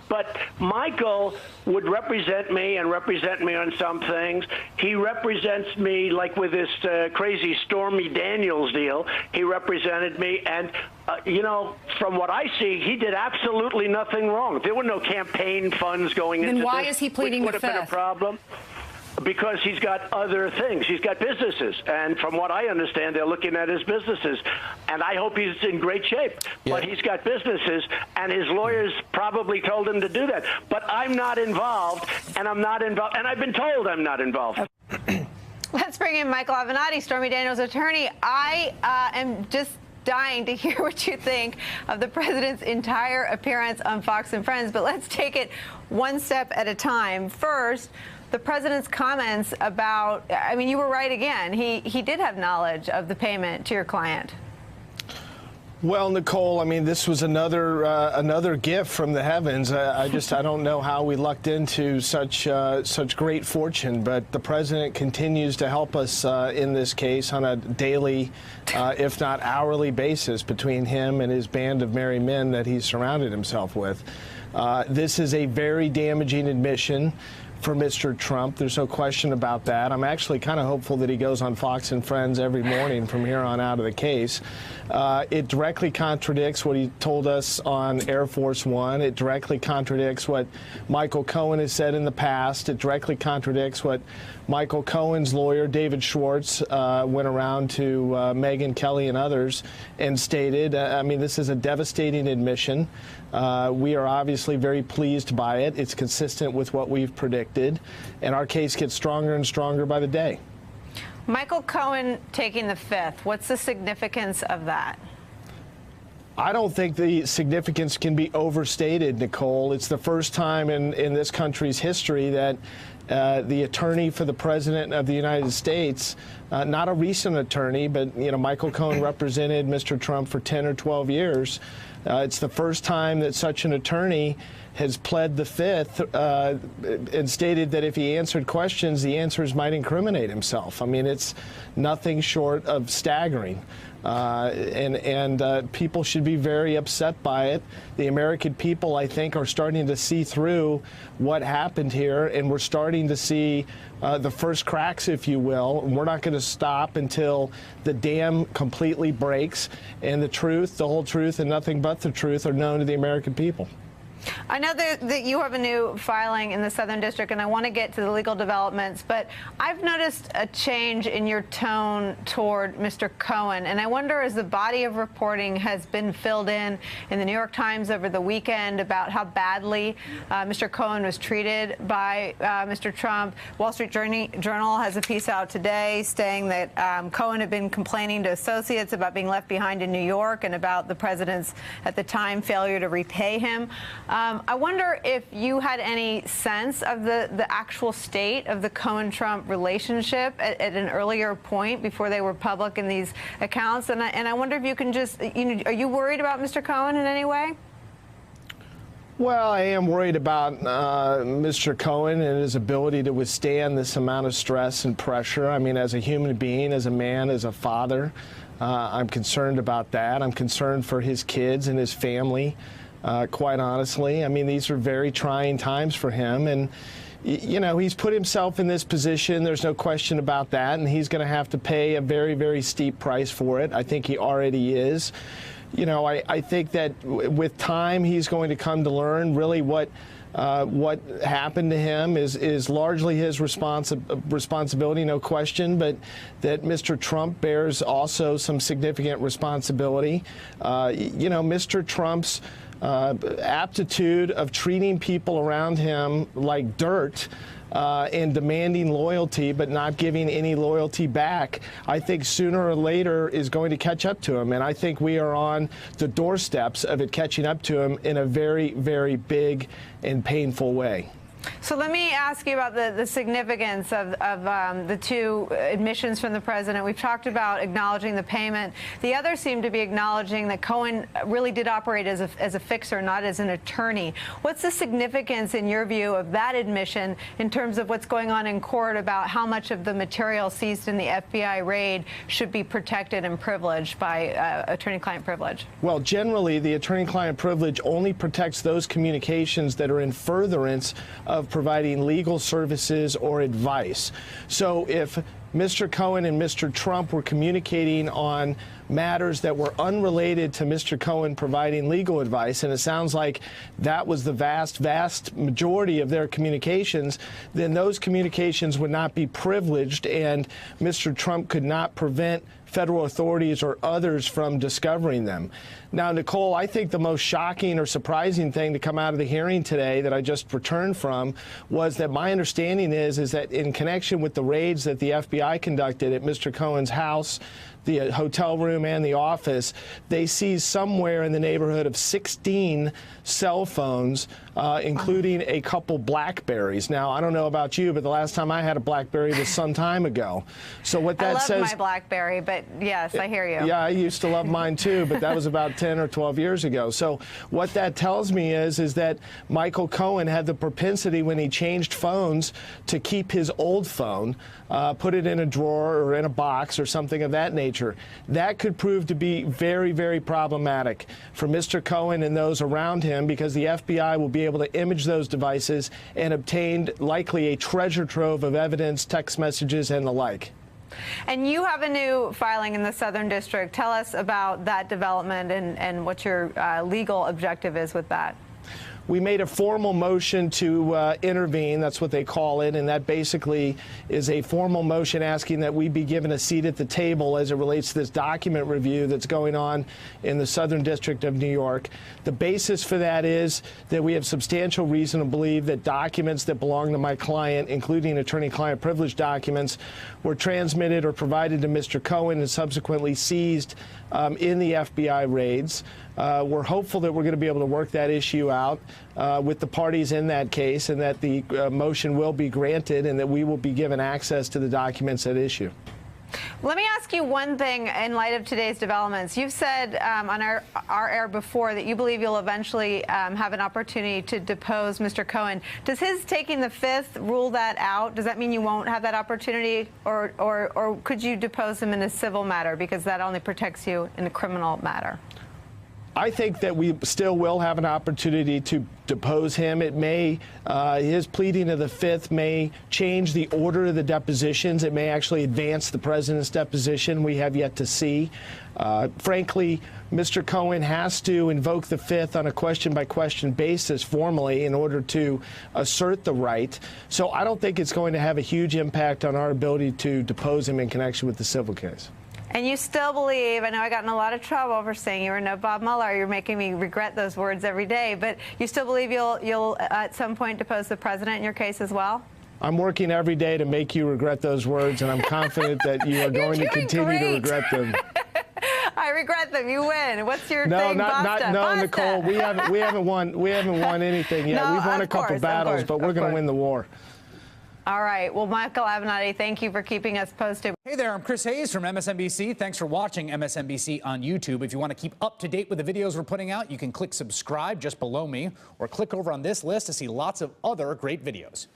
But Michael would represent me and represent me on some things. He represents me, like with this crazy Stormy Daniels deal. He represented me, and from what I see, he did absolutely nothing wrong. There were no campaign funds going into this. Then why is he pleading the Fifth? Would have been a problem. Because he's got other things. He's got businesses. And from what I understand, they're looking at his businesses. And I hope he's in great shape. Yeah. But he's got businesses, and his lawyers probably told him to do that. But I'm not involved, and I'm not involved. And I've been told I'm not involved. Let's bring in Michael Avenatti, Stormy Daniels' attorney. I am just dying to hear what you think of the president's entire appearance on Fox and Friends. But let's take it one step at a time. First, the president's comments about, I mean, you were right again. He did have knowledge of the payment to your client. Well, Nicole, I mean, this was another gift from the heavens. I don't know how we lucked into such great fortune, but the president continues to help us in this case on a daily, if not hourly basis between him and his band of merry men that he's surrounded himself with. This is a very damaging admission for Mr. Trump. There's no question about that. I'm actually kind of hopeful that he goes on Fox and Friends every morning from here on out of the case. It directly contradicts what he told us on Airforce One. It directly contradicts what Michael Cohen has said in the past. It directly contradicts what Michael Cohen's lawyer, David Schwartz, went around to Megyn Kelly and others and stated. I mean, this is a devastating admission. We are obviously very pleased by it. It's consistent with what we've predicted, and our case gets stronger and stronger by the day. Michael Cohen taking the Fifth, what's the significance of that? I don't think the significance can be overstated, Nicole. It's the first time in this country's history that the attorney for the President of the United States, not a recent attorney, but Michael Cohen represented Mr. Trump for 10 or 12 years. It's the first time that such an attorney has pled the Fifth and stated that if he answered questions, the answers might incriminate himself. I mean, it's nothing short of staggering. And people should be very upset by it. The American people, I think, are starting to see through what happened here, and we're starting to see the first cracks, if you will. And we're not going to stop until the dam completely breaks and the truth, the whole truth, and nothing but the truth are known to the American people. I know that you have a new filing in the Southern District, and I want to get to the legal developments, but I've noticed a change in your tone toward Mr. Cohen, and I wonder, as the body of reporting has been filled in the New York Times over the weekend about how badly Mr. Cohen was treated by Mr. Trump. Wall Street Journal has a piece out today saying that Cohen had been complaining to associates about being left behind in New York and about the president's, at the time, failure to repay him. I wonder if you had any sense of the actual state of the Cohen-Trump relationship at an earlier point before they were public in these accounts. And I wonder if you can just, are you worried about Mr. Cohen in any way? Well, I am worried about Mr. Cohen and his ability to withstand this amount of stress and pressure. I mean, as a human being, as a man, as a father, I'm concerned about that. I'm concerned for his kids and his family. Quite honestly, I mean, these are very trying times for him. And, he's put himself in this position. There's no question about that. And he's going to have to pay a very, very steep price for it. I think he already is. I think that with time, he's going to come to learn really what happened to him is largely his responsibility, no question, but that Mr. Trump bears also some significant responsibility. Mr. Trump's aptitude of treating people around him like dirt and demanding loyalty but not giving any loyalty back, I think sooner or later is going to catch up to him. And I think we are on the doorsteps of it catching up to him in a very, very big and painful way. So let me ask you about the significance of the two admissions from the president. We've talked about acknowledging the payment. The others seem to be acknowledging that Cohen really did operate as a fixer, not as an attorney. What's the significance, in your view, of that admission in terms of what's going on in court about how much of the material seized in the FBI raid should be protected and privileged by attorney-client privilege? Well, generally, the attorney-client privilege only protects those communications that are in furtherance of providing legal services or advice. So if Mr. Cohen and Mr. Trump were communicating on matters that were unrelated to Mr. Cohen providing legal advice, and it sounds like that was the vast majority of their communications, then those communications would not be privileged, and Mr. Trump could not prevent federal authorities or others from discovering them. Now, Nicole, I think the most shocking or surprising thing to come out of the hearing today that I just returned from was that my understanding is that in connection with the raids that the FBI conducted at Mr. Cohen's house, the hotel room, and the office, they seized somewhere in the neighborhood of 16 cell phones, including a couple BlackBerries. Now, I don't know about you, but the last time I had a BlackBerry was some time ago. So what that says... I love my BlackBerry, but yes, I hear you. Yeah, I used to love mine too, but that was about 10 or 12 years ago. So what that tells me is that Michael Cohen had the propensity when he changed phones to keep his old phone, put it in a drawer or in a box or something of that nature. That could prove to be very problematic for Mr. Cohen and those around him, because the FBI will be able to image those devices and obtain likely a treasure trove of evidence, text messages, and the like. And you have a new filing in the Southern District. Tell us about that development and what your legal objective is with that. We made a formal motion to intervene, that's what they call it, and that basically is a formal motion asking that we be given a seat at the table as it relates to this document review that's going on in the Southern District of New York. The basis for that is that we have substantial reason to believe that documents that belong to my client, including attorney-client privilege documents, were transmitted or provided to Mr. Cohen and subsequently seized in the FBI raids. We're hopeful that we're going to be able to work that issue out with the parties in that case, and that the motion will be granted and that we will be given access to the documents at issue. Let me ask you one thing in light of today's developments. You've said on our air before that you believe you'll eventually have an opportunity to depose Mr. Cohen. Does his taking the fifth rule that out? Does that mean you won't have that opportunity, or could you depose him in a civil matter, because that only protects you in a criminal matter? I think that we still will have an opportunity to depose him. It may, his pleading of the fifth may change the order of the depositions. It may actually advance the president's deposition. We have yet to see. Frankly, Mr. Cohen has to invoke the fifth on a question-by-question basis formally in order to assert the right. So I don't think it's going to have a huge impact on our ability to depose him in connection with the civil case. And you still believe, I know I got in a lot of trouble for saying you were no Bob Mueller. You're making me regret those words every day. But you still believe you'll at some point depose the president in your case as well? I'm working every day to make you regret those words, and I'm confident that you are going to continue to regret them. I regret them. You win. What's your thing? No, Basta. Nicole. We haven't won anything yet. No, we've won a couple battles, but we're going to win the war. All right. Well, Michael Avenatti, thank you for keeping us posted. Hey there, I'm Chris Hayes from MSNBC. Thanks for watching MSNBC on YouTube. If you want to keep up to date with the videos we're putting out, you can click subscribe just below me, or click over on this list to see lots of other great videos.